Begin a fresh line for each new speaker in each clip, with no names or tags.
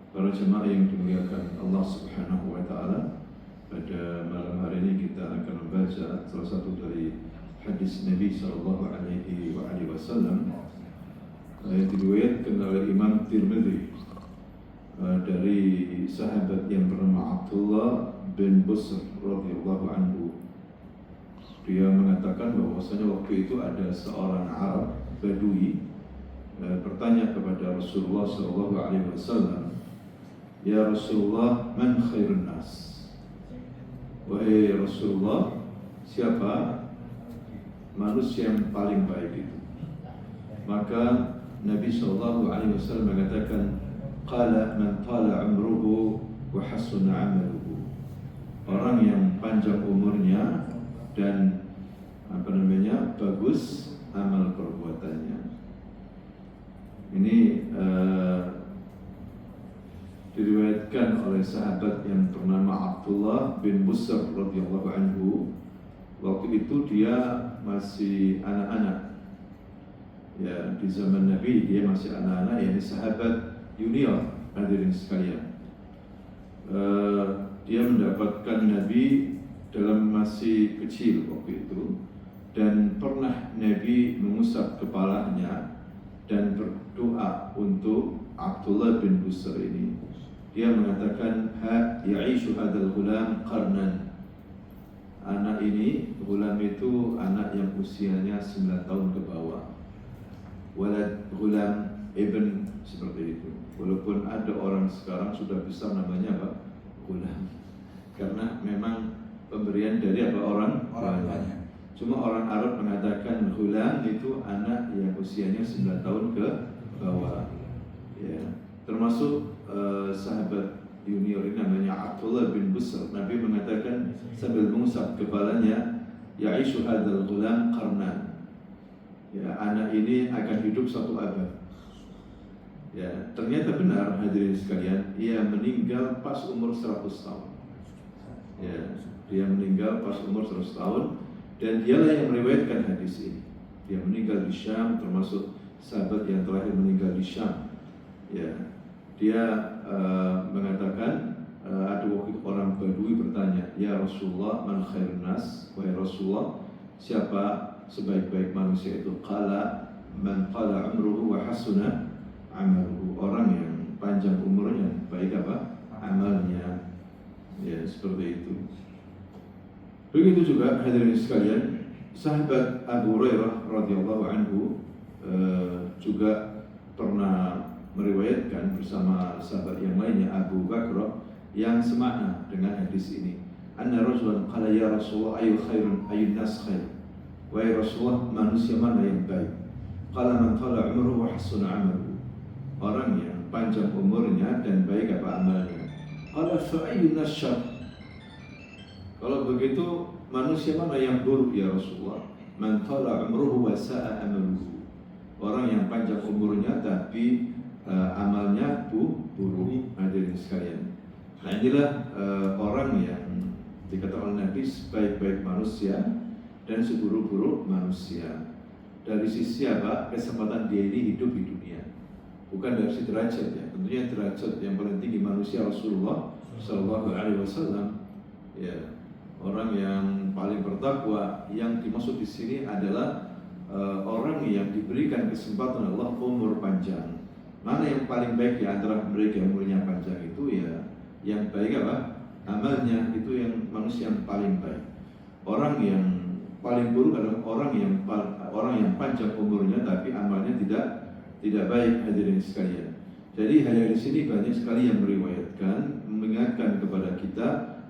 Para jemaah yang dimuliakan Allah Subhanahu wa taala, pada malam hari ini kita akan membaca salah satu dari hadis Nabi sallallahu alaihi wasallam yang diriwayatkan oleh Imam Tirmidzi dari sahabat yang bernama Abdullah bin Busr radhiyallahu anhu. Dia mengatakan bahwasanya waktu itu ada seorang Arab Badui bertanya kepada Rasulullah sallallahu alaihi wasallam, "Ya Rasulullah, man khairun nas?" Wahai Rasulullah, siapa manusia yang paling baik itu? Maka Nabi sallallahu alaihi wasallam mengatakan, "Qala man tala umruhu wa hasuna 'amaluhu." Orang yang panjang umurnya dan bagus amal perbuatannya. Ini diriwayatkan oleh sahabat yang bernama Abdullah bin Busr radhiyallahu anhu. Waktu itu dia masih anak-anak. Ya, di zaman Nabi dia masih anak-anak, yakni sahabat junior, hadirin sekalian. Dia mendapatkan Nabi dalam masih kecil waktu itu, dan pernah Nabi mengusap kepalanya dan berdoa untuk Abdullah bin Busr ini. Dia mengatakan, ya'ishu hadzal ghulam qarnan. Anak ini, ghulam itu anak yang usianya 9 tahun ke bawah. Walad ghulam ibn, seperti itu. Walaupun ada orang sekarang sudah besar namanya apa? Ghulam. Karena memang pemberian dari apa? Orang tuanya. Cuma orang Arab mengatakan ghulam itu anak yang usianya 9 tahun ke bawah. Ya, termasuk sahabat junior ini namanya Abdullah bin Busr. Nabi mengatakan sambil mengusap kepalanya, ya'ishu hadzal ghulam qarnan. Ya, anak ini akan hidup 1 abad. Ya, ternyata benar hadirin sekalian, ia meninggal pas umur 100 tahun. Ya, dia meninggal pas umur 100 tahun, dan dialah yang meriwayatkan hadis ini. Dia meninggal di Syam, termasuk sahabat yang terakhir meninggal di Syam. Ya, dia mengatakan ada waktu orang Badui bertanya, "Ya Rasulullah, man khairun nas?" Wahai Rasulullah, siapa sebaik-baik manusia itu? Qala man qala umruhu wa hasuna 'amaluhu. Orang yang panjang umurnya, baik apa? Amalnya. Ya, seperti itu. Begitu juga hadirin sekalian, sahabat Abu Hurairah radhiyallahu anhu juga pernah meriwayatkan bersama sahabat yang lainnya, Abu Bakr, yang semakna dengan hadis ini. Anna rajulan qala ya Rasulullah ayu khairun ayun nas khair. Wahai Rasulullah, manusia mana yang baik? Qala man tala umruhu wa hasuna 'amaluhu. Orang yang panjang umurnya dan baik apa amalnya. Qala fa ayun nas syarr. Kalau begitu, manusia mana yang buruk ya Rasulullah? Man tala umruhu wa sa'a amaluhu. Orang yang panjang umurnya tapi amalnya buruk, hadirin sekalian. Nah, inilah orang yang dikatakan oleh Nabi sebaik-baik manusia dan seburuk-buruk manusia. Dari sisi apa? Kesempatan dia ini hidup di dunia. Bukan dari sisi derajat ya. Tentunya derajat yang paling tinggi manusia Rasulullah sallallahu alaihi wasallam. Ya, orang yang paling bertakwa. Yang dimaksud di sini adalah orang yang diberikan kesempatan Allah umur panjang. Mana yang paling baik di antara mereka yang umurnya panjang itu? Ya, yang baik apa? Amalnya itu yang manusia yang paling baik. Orang yang paling buruk adalah orang yang panjang umurnya tapi amalnya tidak baik, hadirin sekalian. Jadi hadis di sini banyak sekali yang meriwayatkan mengingatkan kepada kita,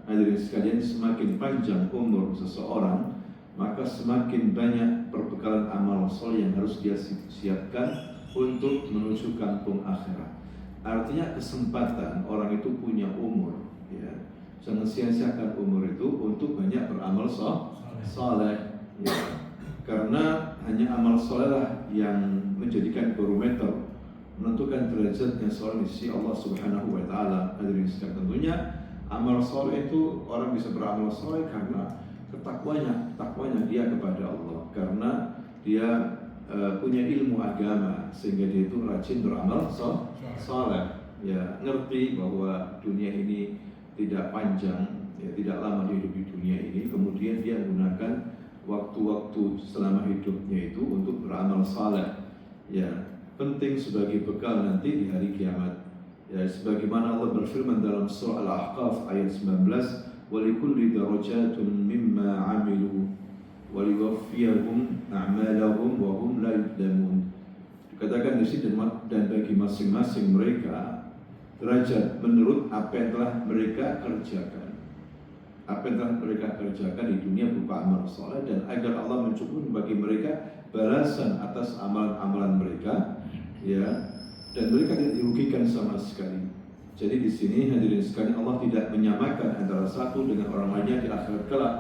hadirin sekalian, semakin panjang umur seseorang, maka semakin banyak perbekalan amal soleh yang harus dia siapkan untuk menuju kampung akhirat. Artinya kesempatan orang itu punya umur, ya. Jangan sia-siakan umur itu untuk banyak beramal soleh, ya. Karena hanya amal soleh lah yang menjadikan barometer menentukan derajatnya seorang di sisi Allah Subhanahu wa taala. Hadirin sekalian, tentunya amal soleh itu orang bisa beramal soleh karena takwanya dia kepada Allah, karena dia punya ilmu agama sehingga dia itu rajin beramal soleh. ya ngerti bahwa dunia ini tidak panjang, ya tidak lama hidup di dunia ini, kemudian dia menggunakan waktu-waktu selama hidupnya itu untuk beramal saleh, ya penting sebagai bekal nanti di hari kiamat. Ya, sebagaimana Allah berfirman dalam surah Al-Ahqaf ayat 19, وَلِكُلِّ دَرَجَاتٌ مِمَّا عَمِلُوا وَلِيُوَفِّيَهُمْ أَعْمَالَهُمْ وَهُمْ لَا يُظْلَمُونَ. Dikatakan di sini, dan bagi masing-masing mereka derajat menurut apa yang telah mereka kerjakan. Apa yang telah mereka kerjakan di dunia berupa amal soleh, dan agar Allah mencukupkan bagi mereka balasan atas amalan-amalan mereka, ya, dan mereka tidak dirugikan sama sekali. Jadi di sini hadirin sekalian, Allah tidak menyamakan antara satu dengan orang lainnya di akhirat kelak.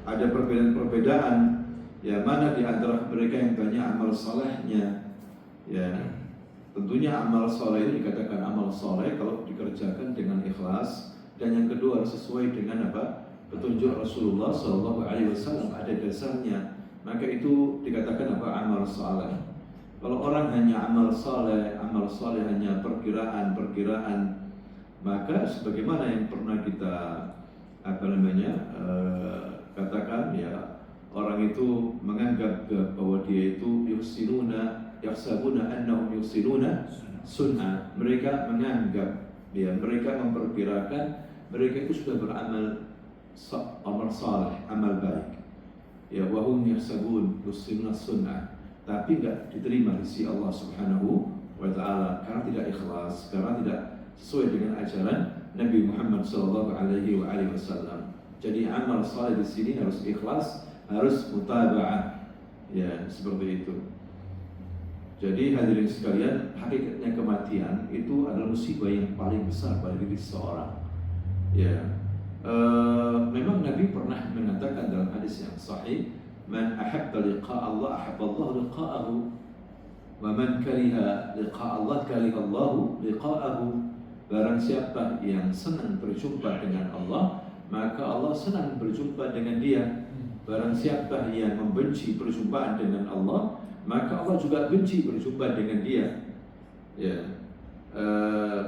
Ada perbedaan-perbedaan, ya, mana di antara mereka yang banyak amal solehnya, ya. Tentunya amal soleh ini dikatakan amal soleh kalau dikerjakan dengan ikhlas, dan yang kedua sesuai dengan apa? Petunjuk Rasulullah SAW, ada dasarnya. Maka itu dikatakan apa? Amal soleh. Kalau orang hanya amal soleh hanya perkiraan, maka sebagaimana yang pernah kita katakan, ya, orang itu menganggap bahwa dia itu yahsabuna annahum yuhsinuna sun'a. Mereka menganggap, ya, mereka memperkirakan mereka itu sudah beramal amal saleh, amal baik. Ya, wahum yahsabun yuhsinuna sun'a, tapi enggak diterima di sisi Allah Subhanahu wa taala karena tidak ikhlas, karena tidak sesuai dengan ajaran Nabi Muhammad SAW. Jadi amal saleh di sini harus ikhlas, harus mutaba'ah, ya, seperti itu. Jadi hadirin sekalian, hakikatnya kematian itu adalah musibah yang paling besar bagi diri seseorang. Ya, memang Nabi pernah mengatakan dalam hadis yang sahih, man ahabba liqa Allah ahabba Allah liqa'ahu, wa man kariha liqa Allah kariha Allah liqa'ahu. Barang siapa yang senang berjumpa dengan Allah, maka Allah senang berjumpa dengan dia. Barang siapa yang membenci perjumpaan dengan Allah, maka Allah juga benci berjumpa dengan dia. Ya.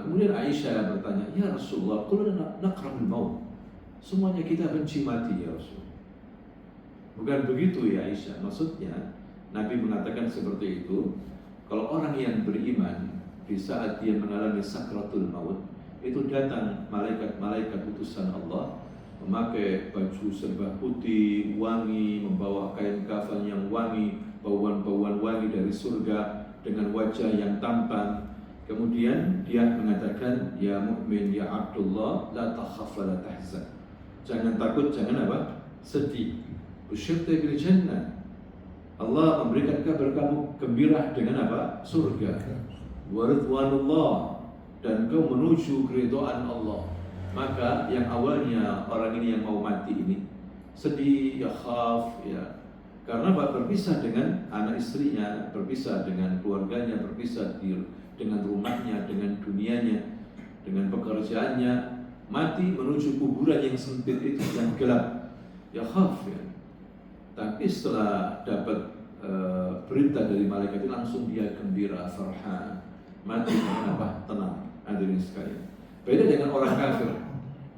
Kemudian Aisyah bertanya, ya Rasulullah, kulluna nakrahul maut. Semuanya kita benci mati ya Rasul. Bukan begitu ya Aisyah. Maksudnya Nabi mengatakan seperti itu. Kalau orang yang beriman di saat dia mengalami sakratul maut, itu datang malaikat-malaikat utusan Allah, memakai baju serba putih, wangi, membawa kain kafan yang wangi, bauan-bauan wangi dari surga, dengan wajah yang tampan. Kemudian dia mengatakan, ya mukmin, ya Abdullah, la takhaf wa la tahzan. Jangan takut, jangan apa? Sedih. Busyirta bil jannah. Allah memberikan kabar kamu gembira dengan apa? Surga. Wa ridwanullah, dan kau menuju keridhaan Allah. Maka yang awalnya orang ini yang mau mati ini sedih, ya khaf, ya, karena berpisah dengan anak istrinya, berpisah dengan keluarganya, berpisah dengan rumahnya, dengan dunianya, dengan pekerjaannya, mati menuju kuburan yang sempit itu, yang gelap, ya khaf, ya. Tapi setelah dapat berita dari malaikat itu, langsung dia gembira, farhan, mati dengan apa? Tenang. Hadirin sekalian, beda dengan orang kafir.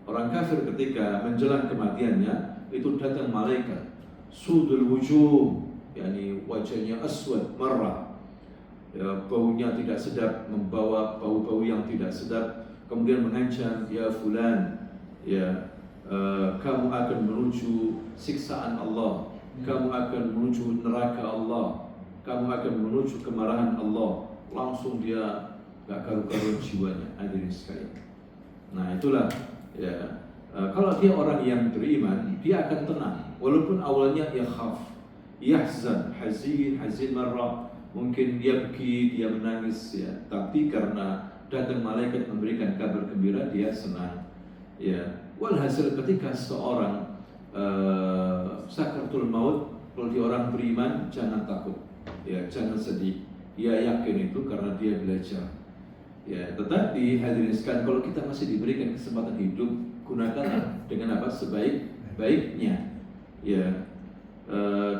Orang kafir ketika menjelang kematiannya itu datang malaikat, sudul wujuh, yakni wajahnya aswad marah, ya, baunya tidak sedap, membawa bau-bau yang tidak sedap, kemudian mengancam, ya fulan, ya, kamu akan menuju siksaan Allah, kamu akan menuju neraka Allah, kamu akan menuju kemarahan Allah. Langsung dia gak karu-karuan jiwanya, hadirin sekalian. Nah itulah, ya, kalau dia orang yang beriman, dia akan tenang, walaupun awalnya ya khaf, yahzan, hazin marah, mungkin dia pergi, dia menangis, ya, tapi karena datang malaikat memberikan kabar gembira, dia senang, ya. Walhasil ketika seorang sakratul maut, kalau dia orang beriman, jangan takut, ya, jangan sedih, dia yakin itu karena dia belajar. Ya, tetapi hadirin sekalian, kalau kita masih diberikan kesempatan hidup, gunakanlah dengan apa? Sebaik-baiknya. Ya,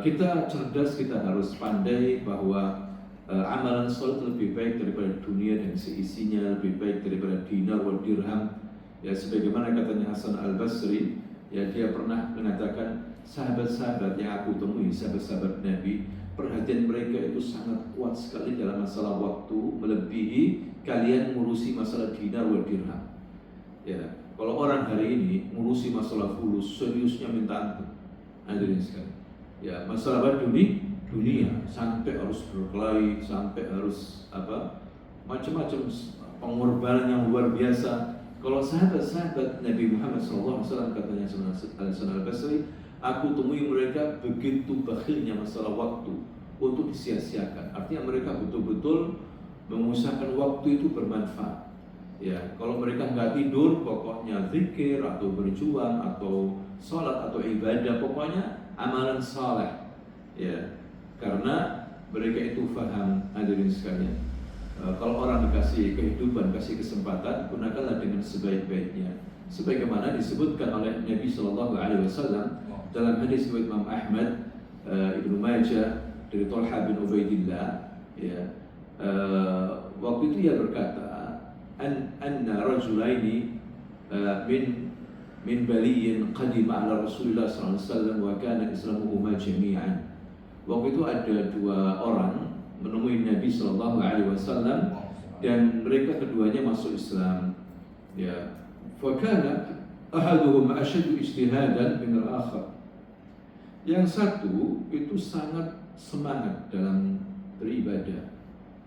kita cerdas, kita harus pandai bahwa amalan soleh lebih baik daripada dunia dan seisinya, lebih baik daripada dinar wal dirham. Ya, sebagaimana katanya Hasan Al-Basri, ya, dia pernah mengatakan, sahabat-sahabat yang aku temui, sahabat-sahabat Nabi, perhatian mereka itu sangat kuat sekali dalam masalah waktu, melebihi kalian ngurusi masalah dinar wal dirham. Ya, kalau orang hari ini ngurusi masalah fulus, seriusnya minta ampun. Hadirin sekalian. Ya, masalah apa? Dunia sampai harus berkelahi, sampai harus macam-macam pengorbanan yang luar biasa. Kalau sahabat-sahabat Nabi Muhammad SAW, katanya Hasan Al-Basri, aku temui mereka begitu bakhilnya masalah waktu untuk disia-siakan. Artinya mereka betul-betul mengusahakan waktu itu bermanfaat. Ya, kalau mereka nggak tidur, pokoknya zikir atau berjuang atau sholat atau ibadah, pokoknya amalan saleh. Ya, karena mereka itu faham, hadirin sekalian. Kalau orang dikasih kehidupan, kasih kesempatan, gunakanlah dengan sebaik-baiknya. Sebagaimana disebutkan oleh Nabi Shallallahu Alaihi Wasallam dalam hadis riwayat Imam Ahmad, Ibnu Majah dari Thalha bin Ubaidillah. Ya, waktu itu ia berkata, anna rajulaini min baliyin qadima ala Rasulullah sallallahu alaihi wasallam wa kana islamuhuma jami'an. Waktu itu ada dua orang menemui Nabi sallallahu alaihi wasallam dan mereka keduanya masuk Islam. Ya, fa kana ahaduhum ashaddu ijtihadan min al-akhar. Yang satu itu sangat semangat dalam beribadah.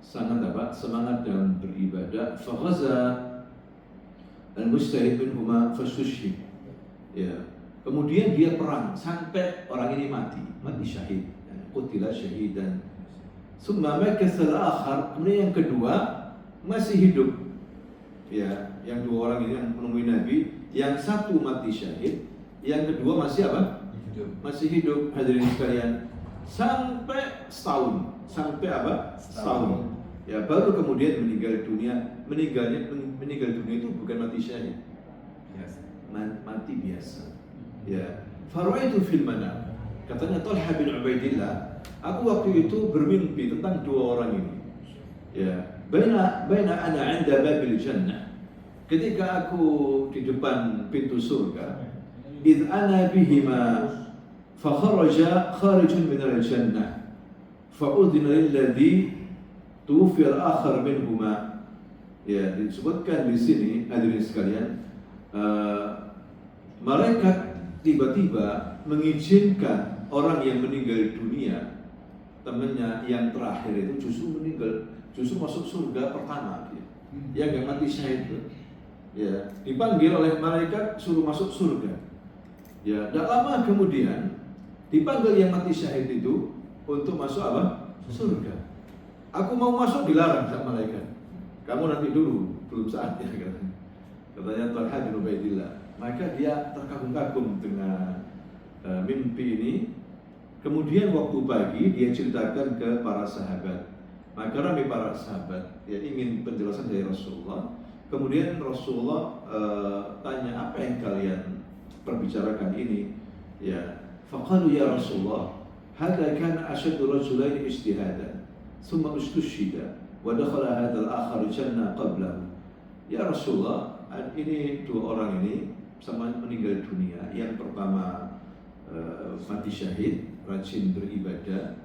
Semangat dalam beribadah. Fa ghaza al-mujtahid minhuma fastushhid. Ya. Kemudian dia perang sampai orang ini mati syahid. Qutila syahidan. Summa makatha al-akhar, kemudian yang kedua masih hidup. Ya, yang dua orang ini yang menemui Nabi, yang satu mati syahid, yang kedua masih apa? Masih hidup, hadirin sekalian. Sampai setahun. Sampai apa? Setahun. Ya, baru kemudian meninggal dunia. Meninggal dunia itu bukan mati syahid. Mati biasa. Ya, faraitu fil manam. Katanya Thalha bin Ubaidillah, aku waktu itu bermimpi tentang dua orang ini. Ya, baina ana 'inda babil jannah. Ketika aku di depan pintu surga, id ana bihima fa kharijun min al-jannah fa udhina lilladhi tuwfi al-akhar minhuma. Ya, disebutkan di sini hadirin sekalian, malaikat tiba-tiba mengizinkan orang yang meninggal dunia, temannya yang terakhir itu justru masuk surga pertama dia. Ya, nggak mati syahid itu. Ya, dipanggil oleh malaikat suruh masuk surga. Ya, tidak lama kemudian dipanggil yang mati syahid itu untuk masuk apa? Surga. Aku mau masuk dilarang sama malaikat. Kamu nanti dulu, belum saatnya katanya. Katanya Thalha bin Ubaidillah. Maka dia terkagum-kagum dengan mimpi ini. Kemudian waktu pagi dia ceritakan ke para sahabat. Maka ramai para sahabat dia ingin penjelasan dari Rasulullah. Kemudian Rasulullah tanya, apa yang kalian perbicarakan ini? Ya, faqalu ya Rasulullah, hadza kana ashaddu rajulain ijtihadan, thumma ustushhida wa dakhala hadzal akhar jannah qablahu. Ya Rasulullah, ini dua orang ini sama meninggal dunia. Yang pertama mati syahid, rajin beribadah.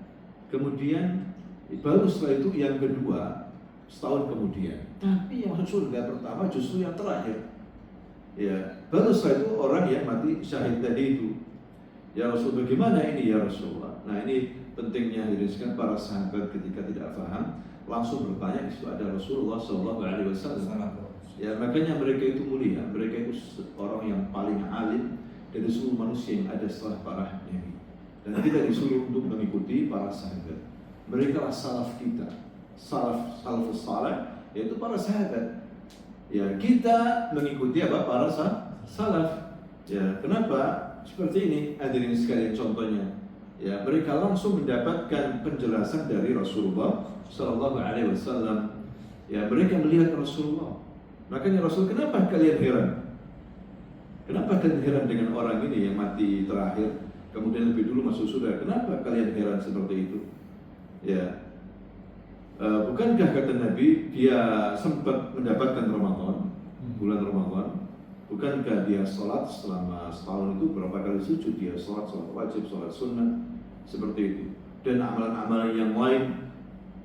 Kemudian baru setelah itu yang kedua setahun kemudian. Tapi yang masuk surga pertama justru yang terakhir. Ya, baru setelah itu orang yang mati syahid tadi itu. Ya Rasul, bagaimana ini ya Rasulullah? Nah, ini pentingnya diriskan para sahabat ketika tidak paham langsung bertanya. Itu ada Rasulullah SAW. Ya, makanya mereka itu mulia. Mereka itu orang yang paling alim dari seluruh manusia yang ada setelah para nabi. Dan kita disuruh untuk mengikuti para sahabat. Mereka lah salaf kita, salafus salih, yaitu para sahabat. Ya, kita mengikuti apa? Para salaf. Ya, kenapa seperti ini? Hadirin sekalian, contohnya, ya, mereka langsung mendapatkan penjelasan dari Rasulullah Sallallahu Alaihi Wasallam. Ya, mereka melihat Rasulullah. Makanya Rasul, kenapa kalian heran? Kenapa kalian heran dengan orang ini yang mati terakhir, kemudian lebih dulu masuk surga? Kenapa kalian heran seperti itu? Ya, Bukankah kata Nabi dia sempat mendapatkan Ramadan, bulan Ramadan? Bukankah dia sholat selama setahun itu berapa kali sujud? Dia sholat wajib, sholat sunnah, seperti itu. Dan amalan-amalan yang lain,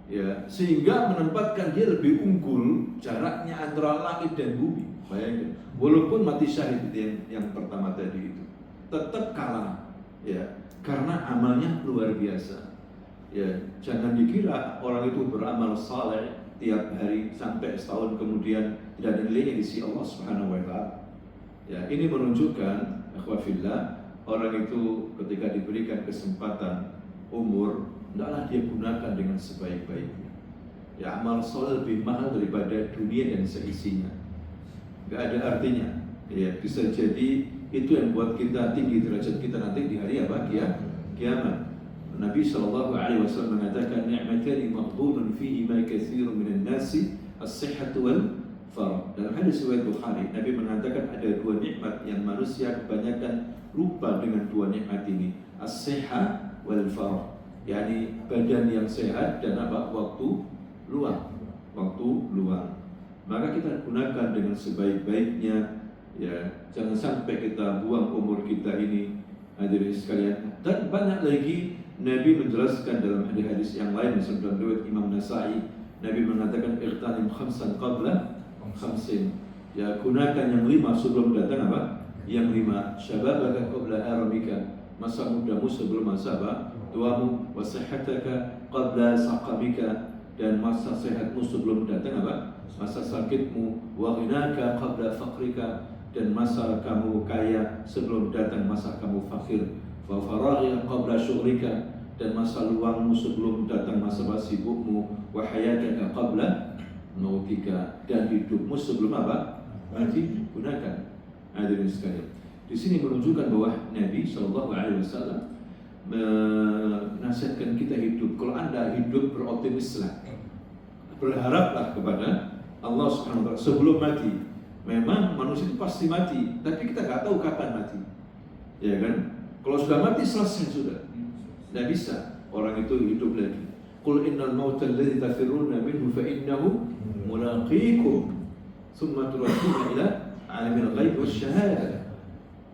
ya, sehingga menempatkan dia lebih unggul jaraknya antara langit dan bumi. Bayangkan, walaupun mati syahid yang pertama tadi itu, tetap kalah, ya, karena amalnya luar biasa. Ya, jangan dikira orang itu beramal saleh tiap hari sampai setahun kemudian tidak ada nilainya di sisi Allah Subhanahu wa taala. Ya, ini menunjukkan akhwafillah, orang itu ketika diberikan kesempatan umur, hendaklah dia gunakan dengan sebaik-baiknya. Ya, amal saleh lebih mahal daripada dunia dan seisinya. Gak ada artinya. Ya, bisa jadi itu yang buat kita tinggi derajat kita nanti di hari apa? Kiamat. Nabi SAW mengatakan ni'matani maqbulun fihi ma katsirun minan nasi as-sihhatu wal farah. Dalam hadis riwayat Bukhari, Nabi mengatakan ada dua nikmat yang manusia kebanyakan lupa dengan dua nikmat ini, as-sihha wal farah. Yani badan yang sehat dan apa? Waktu luang. Maka kita gunakan dengan sebaik-baiknya, ya. Jangan sampai kita buang umur kita ini, hadirin sekalian. Dan banyak lagi Nabi menjelaskan dalam hadis-hadis yang lain, misalnya dalam riwayat Imam Nasa'i, Nabi mengatakan ightanim khamsan qabla khamsin. Ya, gunakan yang 5 sebelum datang apa? Yang 5. Syababaka qabla haramika, masa mudamu sebelum masa apa? Tuamu. Wa sihhataka qabla saqamika, dan masa sehatmu sebelum datang apa? Masa sakitmu. Wa ghinaka qabla faqrika, dan masa kamu kaya sebelum datang masa kamu fakir. Wa faragha qabla syughrika, dan masa luangmu sebelum datang masa sibukmu. Wa hayataka qabla mautika, dan hidupmu sebelum apa? Mati. Gunakan. Hadirin sekalian, di sini menunjukkan bahwa Nabi SAW menasihatkan kita hidup. Kalau Anda hidup, beroptimislah, berharaplah kepada Allah Subhanahu wa taala sebelum mati. Memang manusia itu pasti mati, tapi kita nggak tahu kapan mati, ya kan? Kalau sudah mati selesai sudah, tidak bisa orang itu hidup lagi. Qul innal mauta alladzi tafirruna minhu fa innahu mulaqikum thumma turadduna ila alimil ghaib wasyahadah.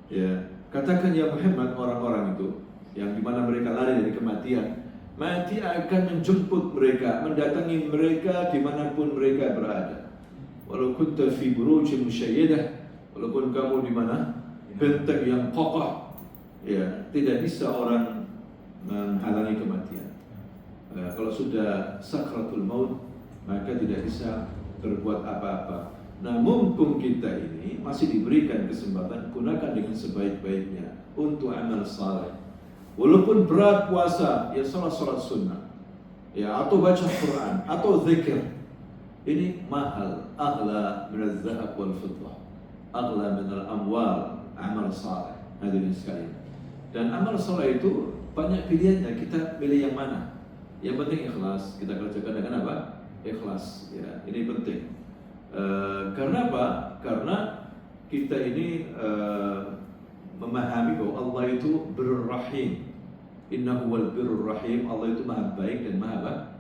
Ya, katakan ya Muhammad, orang-orang itu yang dimana mereka lari dari kematian, mati akan menjemput mereka, mendatangi mereka dimanapun mereka berada. Walau kunta fi burujin musyayyadah, walaupun kamu di mana benteng yang kokoh, ya, tidak bisa orang menghalangi kematian. Kalau sudah sakratul maut, maka tidak bisa berbuat apa-apa. Nah, mumpung kita ini masih diberikan kesempatan, gunakan dengan sebaik-baiknya untuk amal saleh. Walaupun berat puasa, ya salat sunnah, ya, atau baca Quran, atau zikir. Ini mahal, aghla min az-zahab wal fiddah, aghla min al-amwal, amal saleh. Hadirin sekalian. Dan amal saleh itu banyak pilihannya, kita pilih yang mana? Yang penting ikhlas, kita kerjakan dengan apa? Ikhlas, ya, ini penting. Karena apa? Karena kita ini memahami bahwa Allah itu birrur rahim. Innahu wal birrur rahim. Allah itu maha baik dan maha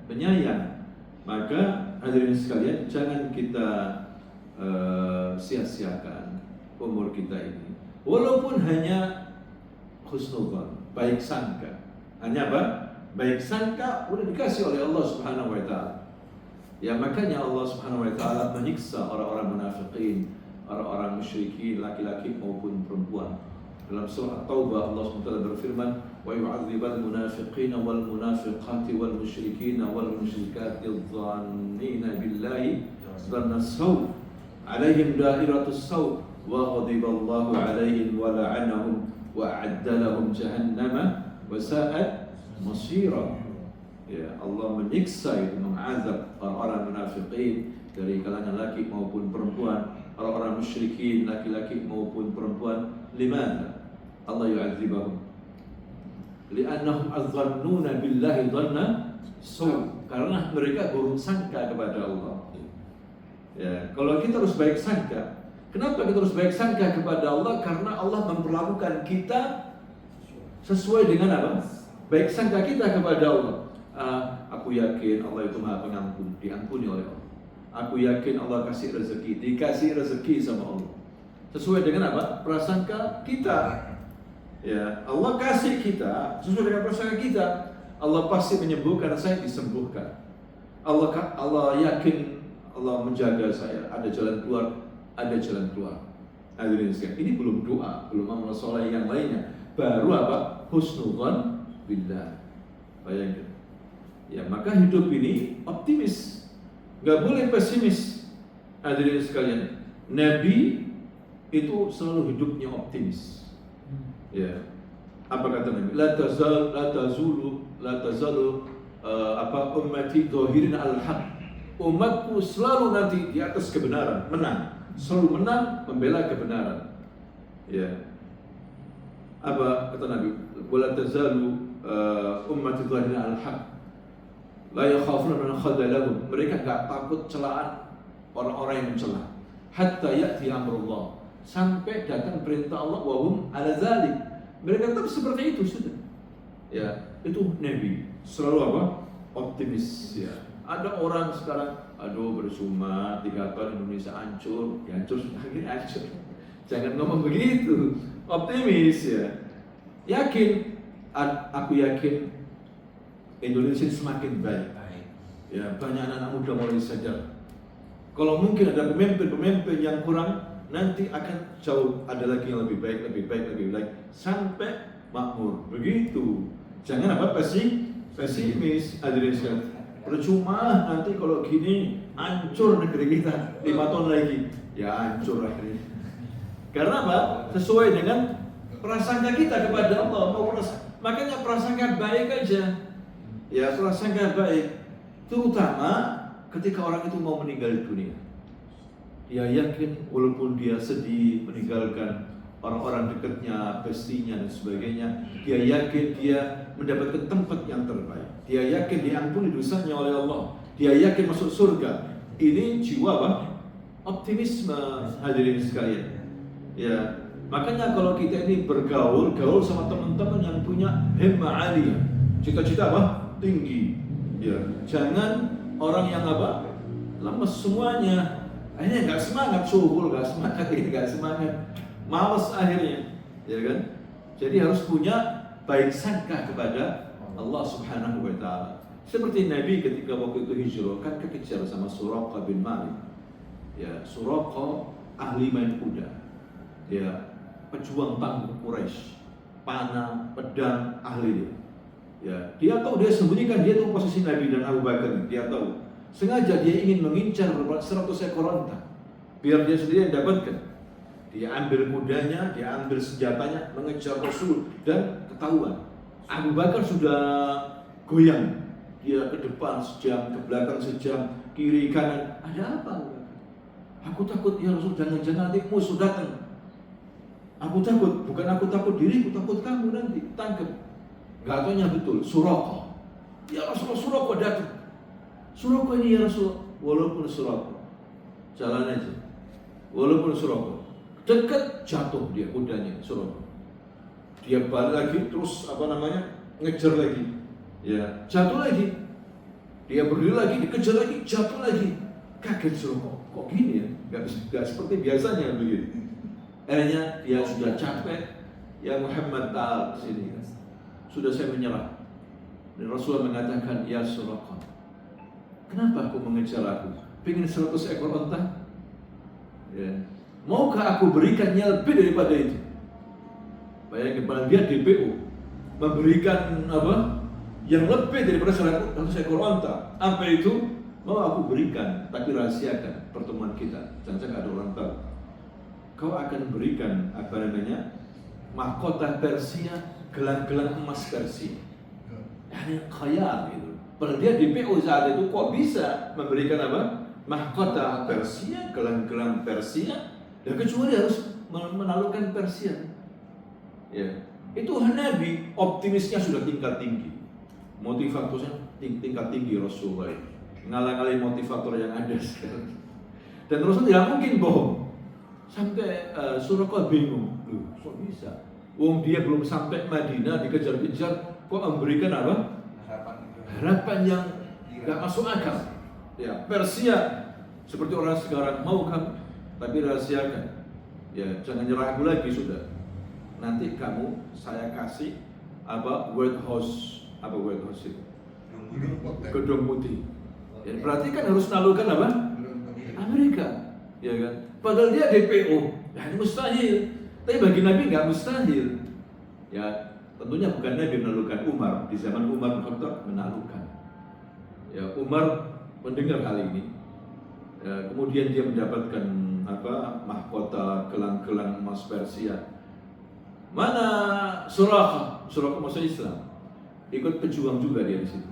penyayang. Maka hadirin sekalian, jangan kita sia-siakan umur kita ini. Walaupun hanya husnudzon, baik sangka. Hanya apa? Baik sangka udah dikasih oleh Allah Subhanahu wa taala. Ya, makanya Allah Subhanahu wa taala menyiksa orang-orang munafikin, orang-orang musyrikin, laki-laki maupun perempuan. Dalam surah At-Taubah Allah Subhanahu wa taala berfirman, "Wa yu'adzibal munafiqina wal munafiqati wal musyrikina wal musyrikati adh-dhannina billahi dhanna as-saw, 'alaihim da'iratus saw, wa ghadiballahu 'alaihim wa la'anahum wa a'adda lahum jahannama wa sa'at masira." Ya, Allah menyiksa, itu mengazab orang-orang munafikin dari kalangan laki maupun perempuan, orang-orang musyrikin laki-laki maupun perempuan. Limana Allah yu'adzibahum? Li'annahum adzannuna billahi dhanna su', karena mereka buruk sangka kepada Allah. Ya, kalau kita harus baik sangka. Kenapa kita harus baik sangka kepada Allah? Karena Allah memperlakukan kita sesuai dengan apa? Baik sangka kita kepada Allah. Aku yakin Allah itu Maha Pengampun, diampuni oleh Allah. Aku yakin Allah kasih rezeki, dikasih rezeki sama Allah. Sesuai dengan apa? Prasangka kita. Ya, Allah kasih kita sesuai dengan prasangka kita. Allah pasti menyembuhkan, saya disembuhkan. Allah yakin Allah menjaga saya, ada jalan keluar, ada jalan keluar. Hadirin sekalian, ini belum doa, belum amal soleh yang lainnya. Baru apa? Husnudzon billah. Bayangkan. Ya, maka hidup ini optimis, nggak boleh pesimis. Hadirin sekalian, Nabi itu selalu hidupnya optimis. Ya, apa kata Nabi? La tazalu ummati dhahirin al-haq. Umatku selalu nanti di atas kebenaran, menang, selalu menang membela kebenaran. Ya. Apa kata Nabi? Wala tazalu ummati dhahirin al-haq. La yakhafuna man khadalahum. Mereka enggak takut celaan orang-orang yang mencela. Hatta ya'ti amrullah. Sampai datang perintah Allah wa hum ala zalik. Mereka tetap seperti itu sudah. Ya, itu Nabi selalu apa? Optimis ya. Ada orang sekarang aduh bercuma 3 tahun Indonesia hancur, ya hancur sudah akhirnya hancur. Jangan ngomong begitu. Optimis ya. Yakin, aku yakin Indonesia semakin baik. Ya, banyak anak muda mulai sadar. Kalau mungkin ada pemimpin-pemimpin yang kurang, nanti akan jauh ada lagi yang lebih baik, lebih baik sampai makmur. Begitu. Jangan apa pesimis. Hadirin sekalian. Percuma nanti kalau gini hancur negeri kita 5 tahun lagi. Ya hancur akhirnya. Karena apa? Sesuai dengan prasangka kita kepada Allah. Makanya prasangka baik aja. Ya, prasangka baik, terutama ketika orang itu mau meninggal dunia. Dia yakin walaupun dia sedih meninggalkan orang-orang dekatnya, bestinya dan sebagainya, dia yakin dia mendapatkan tempat yang terbaik. Dia yakin diampuni dosanya oleh Allah. Dia yakin masuk surga. Ini jiwa apa? Optimisme, hadirin sekalian. Ya, makanya kalau kita ini gaul sama teman-teman yang punya himmah aliyah, cita-cita apa? Tinggi. Ya, jangan orang yang apa? Lemes semuanya. Akhirnya nggak semangat, suhul nggak semangat, malas akhirnya, ya kan? Jadi harus punya baik sangka kepada Allah Subhanahu wa Ta'ala. Seperti Nabi ketika waktu itu hijrah kan kekejar sama Suraqah bin Malik. Ya, Suraqah ahli main kuda. Ya, pejuang tangguh Quraisy, panah, pedang ahli dia. Ya, dia tahu dia sembunyikan dia tahu posisi Nabi dan Abu Bakar. Dia tahu. Sengaja dia ingin mengincar 100 ekor onta biar dia sendiri yang dapatkan. Dia ambil kudanya, dia ambil senjatanya, mengejar Rasul dan ketahuan. Abu Bakar sudah goyang. Dia ke depan sejam, ke belakang sejam, kiri kanan. Ada apa? Aku takut ya Rasul, jangan-jangan nanti musuh datang. Aku takut, bukan aku takut diriku, takut kamu nanti tangkap. Gak taunya betul, Suraqah. Ya Rasulullah, Suraqah datang. Suraqah ini ya Rasul, walaupun Suraqah, jalan aja. Walaupun Suraqah, dekat jatuh dia kudanya Suraqah. Dia balik lagi, terus ngejar lagi. Ya, jatuh lagi. Dia berdiri lagi, dikejar lagi, jatuh lagi. Kaget Suraqah, kok gini ya? Gak seperti biasanya begitu. Akhirnya dia sudah capek. Ya Muhammad ta'al sini. Sudah saya menyerah. Dan Rasulullah mengatakan, ya Suraqah, kenapa aku mengejar aku? Pengen 100 ekor onta? Ya. Maukah aku berikan yang lebih daripada itu? Bayangkan dia DPO memberikan apa? Yang lebih daripada 100 ekor onta. Apa itu? Mau aku berikan, tapi rahasiakan pertemuan kita. Jangan ada orang tahu. Kau akan berikan mahkota Persia, gelang-gelang emas Persia. Ini khayal gitu. Padahal dia DPO saat itu kok bisa memberikan apa? Mahkota Persia, gelang-gelang Persia, dan kecuali harus menaklukkan Persia. Ya, itu Nabi optimisnya sudah tingkat tinggi, motivatornya tingkat tinggi Rasulullah, ngalang-ngaling motivator yang ada sekarang. Dan Rasul tidak mungkin bohong. Sampai Suraqah bingung, loh, kok bisa? Wong dia belum sampai Madinah dikejar-kejar, kok memberikan apa? Harapan yang
nggak masuk akal. Ya, Persia seperti orang sekarang mau kamu, tapi rahasiakan. Ya, jangan ragu lagi sudah. Nanti kamu saya kasih White House itu? Gedung Putih. Ya, berarti kan harus nalukan apa? Amerika, ya kan? Padahal dia DPO, ya mustahil. Tapi bagi Nabi nggak mustahil. Ya, tentunya bukan Nabi menaklukkan Umar. Di zaman Umar bin Khattab menaklukkan. Ya, Umar mendengar hal ini. Ya, kemudian dia mendapatkan mahkota gelang-gelang emas Persia. Mana Suraqah masuk Islam. Ikut pejuang juga dia di situ.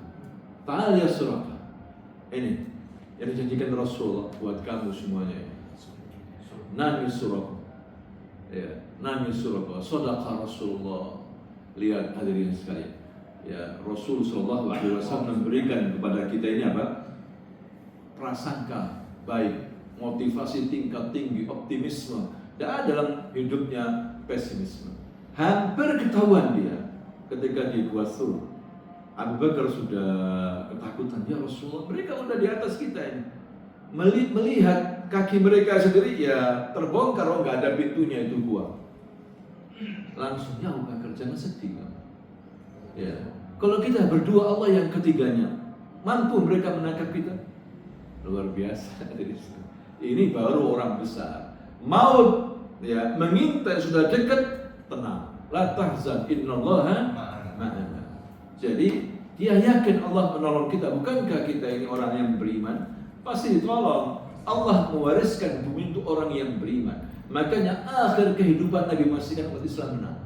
Ta'al ya Suraqah. Ini yang dijanjikan Rasul buat kamu semuanya. Nami Suraqah. Ya, Nami Suraqah. Shadaqa Rasulullah. Lihat hadirin sekalian. Ya, Rasul sallallahu alaihi wasallam memberikan kepada kita ini apa? Prasangka baik, motivasi tingkat tinggi, optimisme. Tidak ada dalam hidupnya pesimisme. Hampir ketahuan dia ketika di Gua Thur. Abu Bakar sudah ketakutan, ya Rasulullah, mereka udah di atas kita ini. Melihat kaki mereka sendiri ya terbongkar, nggak ada pintunya itu gua. Langsung, ya Abu Bakar jangan sedih. Ya, kalau kita berdua Allah yang ketiganya, mampu mereka menangkap kita? Luar biasa. Ini baru orang besar. Maut ya mengintai sudah dekat, tenang. La tahzan innallaha ma'ana. Jadi dia yakin Allah menolong kita. Bukankah kita ini orang yang beriman? Pasti ditolong. Allah mewariskan bumi untuk orang yang beriman. Makanya akhir kehidupan Nabi memastikan umat Islam menang.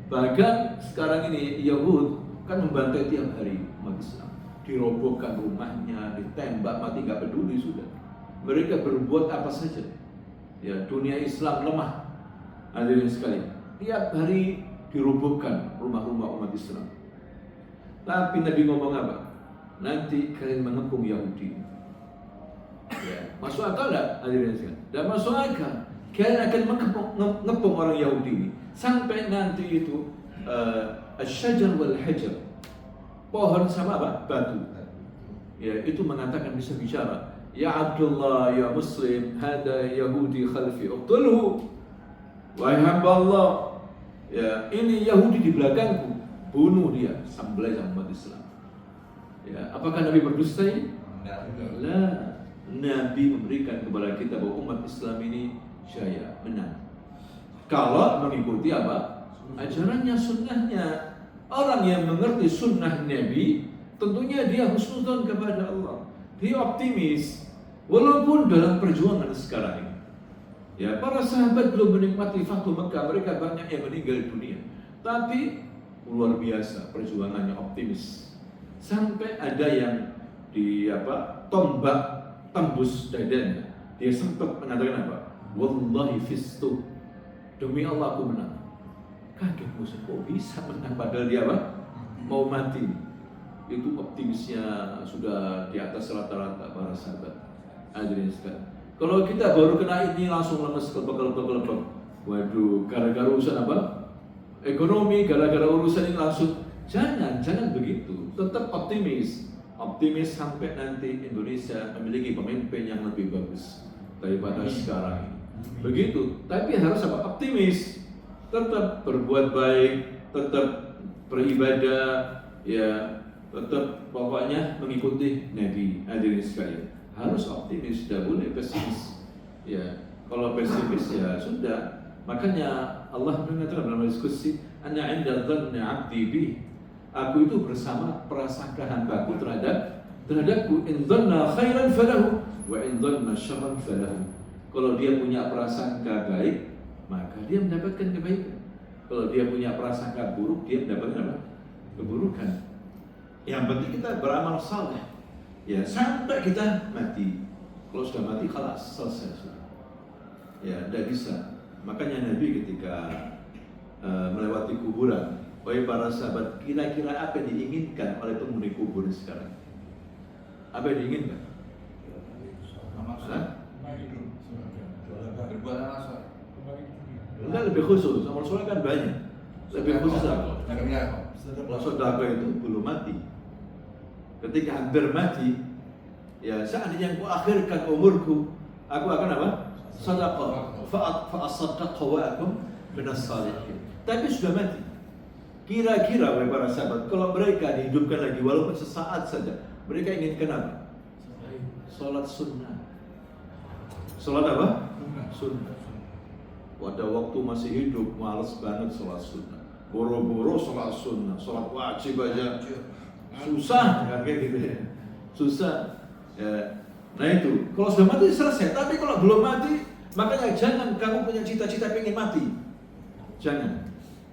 Bahkan sekarang ini Yahud kan membantai tiap hari umat Islam. Dirobohkan rumahnya, ditembak mati, nggak peduli sudah. Mereka berbuat apa saja. Ya, dunia Islam lemah. Hadirin sekalian, tiap hari dirobohkan rumah-rumah umat Islam. Tapi Nabi ngomong apa? Nanti kalian mengepung Yahudi. Ya, masuk akal nggak? Hadirin sekalian, dan masuk akal. Kalian akan mengepung orang Yahudi sampai nanti itu asy-syajar wal hajar, pohon sama apa? Batu. Ya, itu mengatakan, bisa bicara. Ya Abdullah, ya Muslim, hada Yahudi khalfi, uqtulhu. Wahai hamba Allah, ya ini Yahudi di belakangku, bunuh dia, sembelih sama umat Islam. Ya, apakah Nabi berdusta ini? La. Nabi memberikan kepada kita bahwa umat Islam ini jaya, menang. Kalau mengikuti apa? Ajarannya, sunnahnya. Orang yang mengerti sunnah Nabi, tentunya dia husnudzon kepada Allah. Dia optimis, walaupun dalam perjuangan sekarang ini. Ya, para sahabat belum menikmati Fathu Mekah, mereka banyak yang meninggal dunia. Tapi luar biasa perjuangannya, optimis. Sampai ada yang tombak tembus dadanya. Dia sempat mengatakan apa? Wallahi fistu, demi Allah aku menang. Kaget musuh, kok bisa menang padahal dia apa? Mau mati. Itu optimisnya sudah di atas rata-rata para sahabat. Hadirin sekalian, kalau kita baru kena ini langsung lemes, kelepek. Waduh, gara-gara urusan apa? Ekonomi, gara-gara urusan ini langsung. Jangan begitu. Tetap optimis sampai nanti Indonesia memiliki pemimpin yang lebih bagus daripada sekarang ini. Begitu. Tapi harus apa? Optimis. Tetap berbuat baik, tetap beribadah, ya, tetap pokoknya mengikuti Nabi. Hadirin sekalian, harus optimis, tidak boleh pesimis. Ya, kalau pesimis ya sudah. Makanya Allah mengatakan dalam diskusi, "Ana 'inda dhanni 'abdi bi." Aku itu bersama prasangka hambaku terhadapku. In dhanna khairan falahu wa in dhanna syarran falahu. Kalau dia punya prasangka baik, maka dia mendapatkan kebaikan. Kalau dia punya prasangka buruk, dia mendapatkan apa? Keburukan. Yang penting kita beramal saleh, ya, sampai kita mati. Kalau sudah mati, khalas, selesai sudah. Ya, tidak bisa. Makanya Nabi ketika melewati kuburan, wahai para sahabat, kira-kira apa yang diinginkan oleh penghuni kubur sekarang? Apa yang diinginkan? Enggak, lebih khusus. Amal soleh kan banyak. Lebih khusus apa? Kalau sedekah itu belum mati. ketika hampir mati, ya seandainya aku akhirkan umurku, aku akan apa? Sadaqah. Fa'asaddaq wa akum minas salihin. Tapi sudah mati. Kira-kira oleh para sahabat, kalau mereka dihidupkan lagi walaupun sesaat saja, mereka inginkan apa? Salat sunnah. Salat apa? Sunnah. Pada waktu masih hidup, malas banget salat sunnah. Boro-boro salat sunnah, salat wajib aja. Susah, kan kayak gitu ya. Susah. Ya. Nah itu, kalau sudah mati selesai. Tapi kalau belum mati, makanya jangan kamu punya cita-cita pengen mati. Jangan.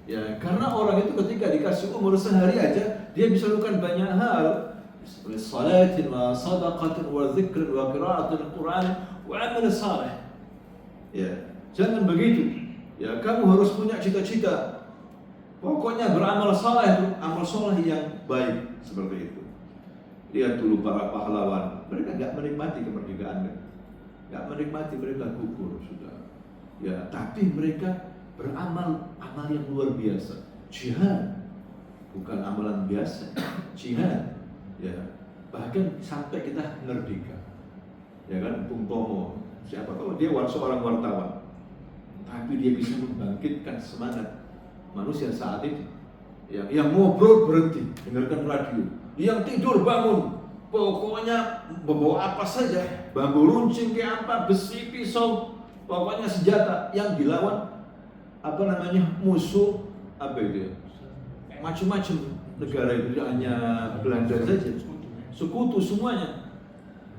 Ya, karena orang itu ketika dikasih umur sehari aja, dia bisa lakukan banyak hal. Seperti salatin wa sadaqatin wa dzikrin wa qiraatil Qur'an wa amal salih. Ya, jangan begitu. Ya, kamu harus punya cita-cita. Pokoknya beramal saleh itu, amal saleh yang baik seperti itu. Lihat dulu para pahlawan, mereka nggak menikmati kemerdekaan, nggak menikmati, mereka gugur sudah. Ya, tapi mereka beramal amal yang luar biasa. Jihad bukan amalan biasa, jihad. Ya, bahkan sampai kita merdeka. Ya kan, Bung Tomo, siapa tahu dia seorang wartawan, tapi dia bisa membangkitkan semangat manusia saat itu. Ya, yang ngobrol berhenti, dengarkan radio. Yang tidur bangun, pokoknya membawa apa saja, bambu runcing kayak apa, besi, pisau, pokoknya senjata yang dilawan apa namanya musuh apa itu ya, macam-macam negara itu, tidak hanya Belanda saja, sekutu semuanya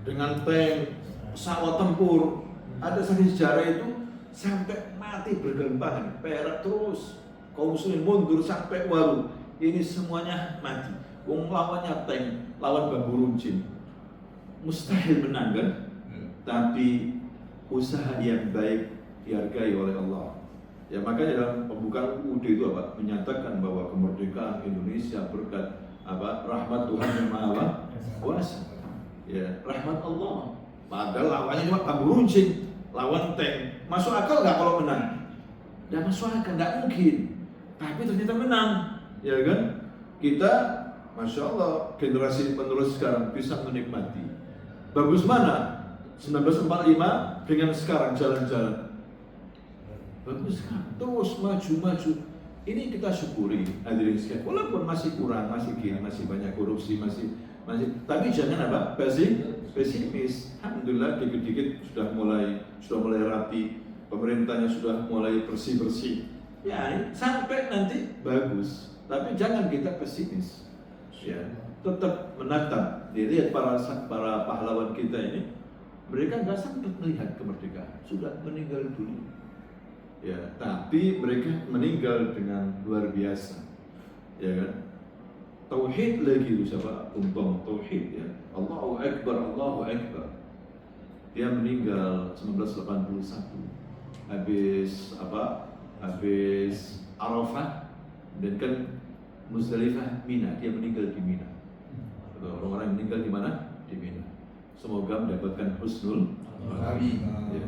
dengan tank, pesawat tempur. Ada saking sejarah itu sampai mati bergelimpangan, perak terus, kaum muslimin mundur sampai waru, ini semuanya mati. Wong lawannya tank, lawan bambu runcing, mustahil menang kan? Tapi usaha yang baik dihargai oleh Allah. Ya makanya dalam pembukaan UUD itu apa? Menyatakan bahwa kemerdekaan Indonesia berkat apa? Rahmat Tuhan yang Maha Kuasa. Ya, rahmat Allah. Padahal lawannya cuma bambu runcing, lawan tank. Masuk akal nggak kalau menang? Nggak masuk akal, nggak mungkin. Tapi ternyata menang, ya kan? Kita Masya Allah, generasi penerus sekarang bisa menikmati. Bagus mana? 1945 dengan sekarang jalan-jalan. Bagus kan? Terus maju-maju. Ini kita syukuri, hadirin sekalian. Walaupun masih kurang, masih gini, masih banyak korupsi, masih. Tapi jangan apa? Pesimis. Alhamdulillah, dikit-dikit sudah mulai rapi. Pemerintahnya sudah mulai bersih-bersih. Ya, sampai nanti bagus. Tapi jangan kita pesimis. Ya, tetap menatap. Dilihat para pahlawan kita ini, mereka nggak sempat melihat kemerdekaan, sudah meninggal dunia. Ya, tapi mereka meninggal dengan luar biasa. Ya kan? Tauhid lagi itu siapa? Umpam tauhid ya. Allahu Akbar, Allahu Akbar. Dia meninggal 1981. Habis apa? Habis Arafah dan kan Muzdalifah, Mina, dia meninggal di Mina. Orang-orang yang meninggal di mana? Di Mina. Semoga mendapatkan husnul khatimah. Ya.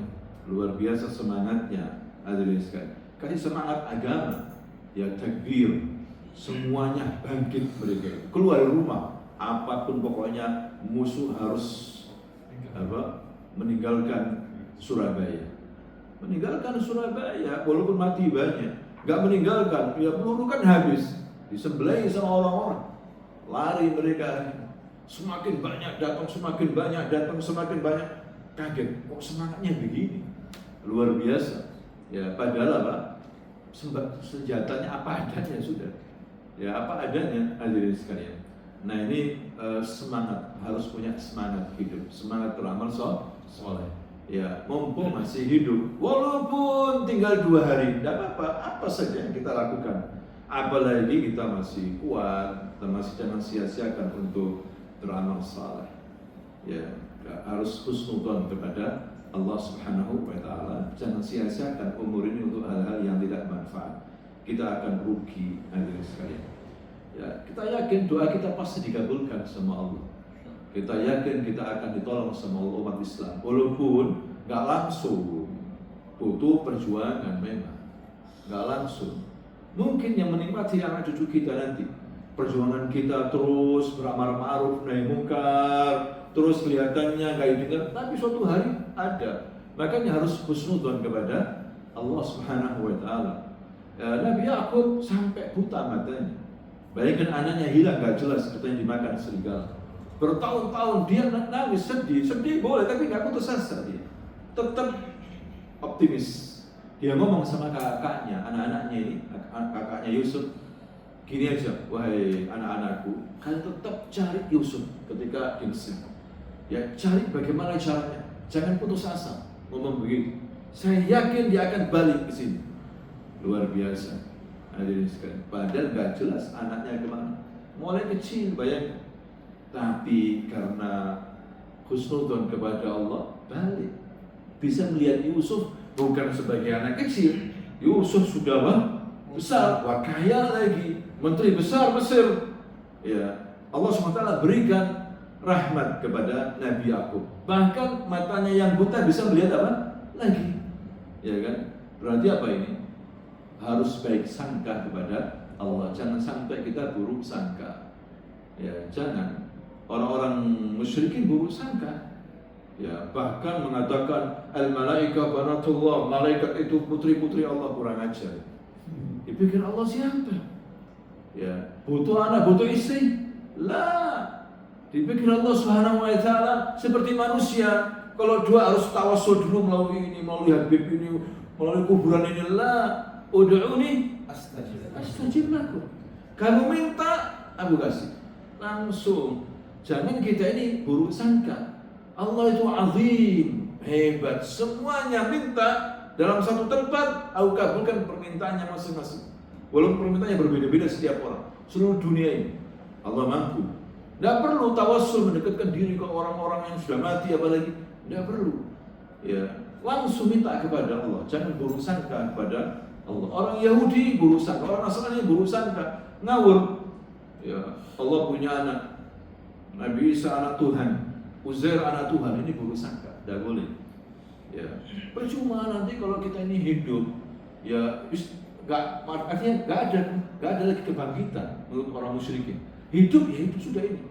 Luar biasa semangatnya, hadirin sekalian. Kasih semangat agama, ya takbir, semuanya bangkit mereka. Keluar rumah, apapun pokoknya musuh harus apa? Meninggalkan Surabaya. Meninggalkan Surabaya, walaupun mati banyak. Gak meninggalkan, ya peluru kan habis. Disembelih sama orang-orang, lari mereka, semakin banyak datang, semakin banyak datang, semakin banyak. Kaget, kok semangatnya begini, luar biasa. Ya padahal apa? Senjatanya apa adanya sudah. Ya apa adanya, hadirin sekalian. Nah ini semangat, harus punya semangat hidup, semangat beramal soleh. Ya mumpung masih hidup, walaupun tinggal 2 hari, tidak apa-apa, apa saja yang kita lakukan. Apalagi kita masih kuat, kita masih jangan sia-siakan untuk beramal saleh. Ya, harus husnudzon kepada Allah Subhanahu wa taala. Jangan sia-siakan umur ini untuk hal-hal yang tidak manfaat. Kita akan rugi, hadirin sekalian. Ya, kita yakin doa kita pasti dikabulkan sama Allah. Kita yakin kita akan ditolong sama Allah, umat Islam. Walaupun nggak langsung, butuh perjuangan memang, nggak langsung. Mungkin yang menikmati anak cucu kita nanti, perjuangan kita terus beramar ma'ruf nahi munkar, terus kelihatannya nggak dengar, tapi suatu hari ada. Makanya harus husnudzon kepada Allah Subhanahu wa taala. Nabi Yakub sampai buta matanya. Bayangkan anaknya hilang nggak jelas, katanya dimakan serigala. Bertahun-tahun dia nangis, sedih boleh, tapi nggak putus asa dia. Tetap optimis. Dia ngomong sama kakaknya, anak-anaknya ini, kakaknya Yusuf, gini aja, wahai anak-anakku, kalian tetap cari Yusuf ketika di Mesir. Ya, cari bagaimana caranya, jangan putus asa. Ngomong begitu, saya yakin dia akan balik ke sini. Luar biasa. Hadirin sekalian, padahal nggak jelas anaknya kemana. Mulai kecil, bayangkan. Tapi karena husnudzon kepada Allah, balik. Bisa melihat Yusuf bukan sebagai anak kecil. Yusuf sudah besar, wah kaya lagi, menteri besar Mesir. Ya, Allah SWT berikan rahmat kepada Nabi Yakub. Bahkan matanya yang buta bisa melihat apa? Lagi. Ya kan? Berarti apa ini? Harus baik sangka kepada Allah. Jangan sampai kita buruk sangka. Ya, jangan. Orang-orang musyrikin buruk sangka. Ya, bahkan mengatakan al-malaika banatullah, malaikat itu putri-putri Allah, kurang ajar. Dipikir Allah siapa? Ya, butuh anak, butuh istri? Lah. Dipikir Allah Subhanahu wa taala seperti manusia. Kalau dua harus tawassul dulu melalui ini, melalui Habib ini, melalui kuburan ini. Lah, ud'uni astajib lakum. Kamu minta, aku kasih. Langsung. Jangan kita ini buruk sangka. Allah itu azim, hebat. Semuanya minta dalam satu tempat, aku kabulkan permintaannya masing-masing. Walaupun permintaannya berbeda-beda setiap orang. Seluruh dunia ini Allah mampu. Tidak perlu tawassul mendekatkan diri ke orang-orang yang sudah mati apalagi. Tidak perlu. Ya, langsung minta kepada Allah. Jangan buruk sangka kepada Allah. Orang Yahudi buruk sangka, orang Nasrani buruk sangka, ngawur. Ya, Allah punya anak. Nabi Isa anak Tuhan, Uzair anak Tuhan, ini buruk sangka, tidak boleh. Ya, percuma nanti kalau kita ini hidup, ya, artinya nggak ada lagi kebangkitan menurut orang musyrikin. Hidup ya hidup sudah ini,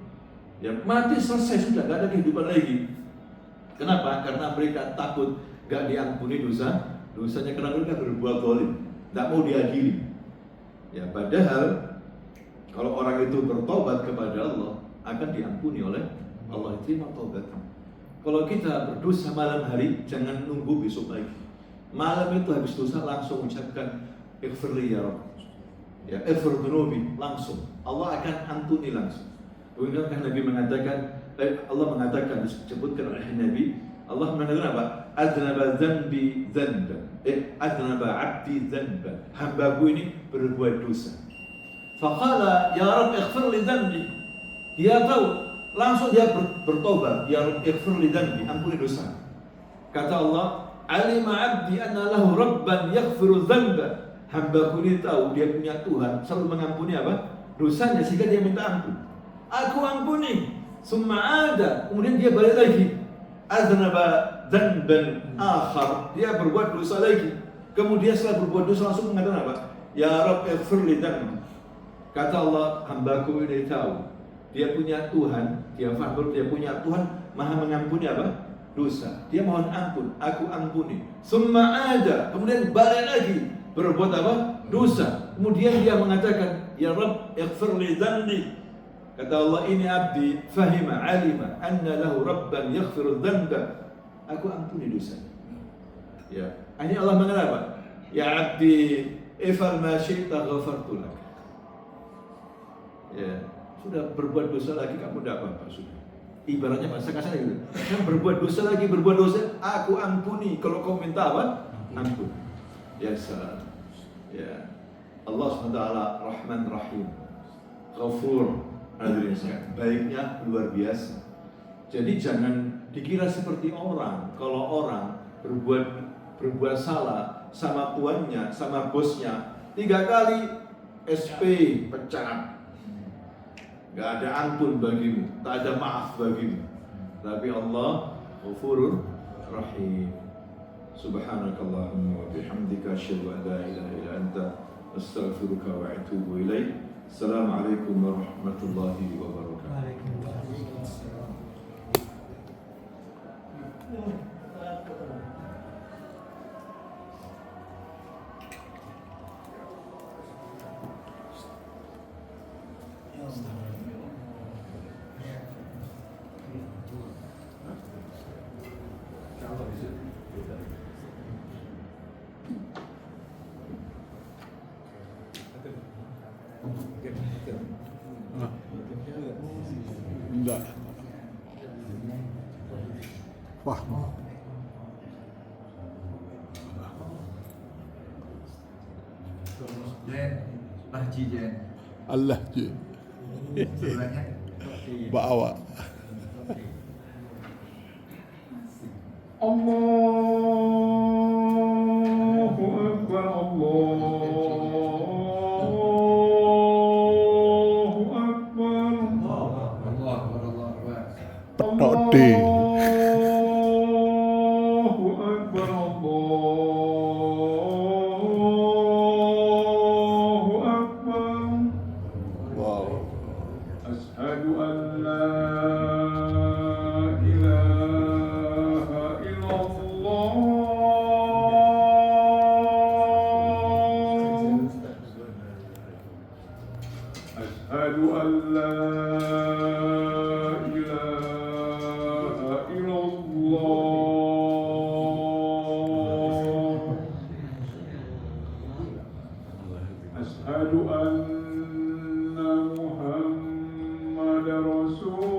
ya mati selesai sudah, nggak ada kehidupan lagi. Kenapa? Karena mereka takut nggak diampuni dosanya karena mereka berbuat zalim, tidak mau diadili. Ya, padahal kalau orang itu bertobat kepada Allah, akan diampuni oleh Allah, terima taubat. Kalau kita berdosa malam hari, jangan nunggu besok lagi. Malam itu habis dosa langsung ucapkan ighfirli ya Rabb. Ya, ighfir dhunubi, langsung. Allah akan ampuni langsung. Kemudian Nabi mengatakan, Allah mengatakan, disebutkan oleh Nabi, Allah mengatakan apa? Adnaba dzanbi dzanban. Adnaba 'abdi dzanban. Hambaku ini berbuat dosa. Faqala ya Rabb ighfirli dzanbi. Dia tahu, langsung dia bertobat. Ya Rabb ighfirli dzanbi, ampuni dosa. Kata Allah, alima 'abdi anna lahu rabban yaghfiru dzanba. Hambaku ini tahu dia punya Tuhan selalu mengampuni apa? Dosanya, sehingga dia minta ampun. Aku ampuni. Summa ada, kemudian dia balik lagi. Aznaba dzanban akhar, dia berbuat dosa lagi. Kemudian setelah berbuat dosa langsung mengatakan apa? Ya Rabb ighfirli dzanbi. Kata Allah, hambaku ini tahu dia punya Tuhan, dia faham dia punya Tuhan maha mengampuni apa? Dosa. Dia mohon ampun, aku ampuni. Summa ada, kemudian balik lagi berbuat apa? Dosa. Kemudian dia mengatakan, ya Rabb ighfirli dzanbi. Kata Allah, ini abdi fahima alima anna lahu rabban yaghfiru dzanba. Aku ampuni dosa. Ya, ini Allah mengatakan apa? Ya abdi ifal ma syi'ta ghafartu lak. Ya, sudah berbuat dosa lagi kamu tidak apa-apa sudah. Ibaratnya bahasa kasar gitu. Kan berbuat dosa lagi, berbuat dosa, aku ampuni kalau kau minta apa? Ampun. Ya salam. Ya. Allah SWT Rahman Rahim. Ghafur. Baiknya luar biasa. Jadi jangan dikira seperti orang. Kalau orang berbuat salah sama tuannya, sama bosnya, 3 kali SP pecat. Gak ada ampun bagimu, tak ada maaf bagimu. Tapi Allah Ghafurur Rahim. Subhanakallahumma wa bihamdika asyhadu an la ilaha illa anta astaghfiruka wa atubu ilaik.
Assalamualaikum warahmatullahi wabarakatuh.
Enggak. Wah.
Jen, Lahji Jen.
Allah je.
Sebenarnya
Bawa.
Allahu Akbar, Allahu Akbar,
Allah Akbar.
Petok D.
Allahu Akbar, Allahu Akbar.
Wow.
Asyhadu an la ilaha illallah. Asyhadu an la ilaha illallah. Asyhadu anna Muhammadar Rasulullah.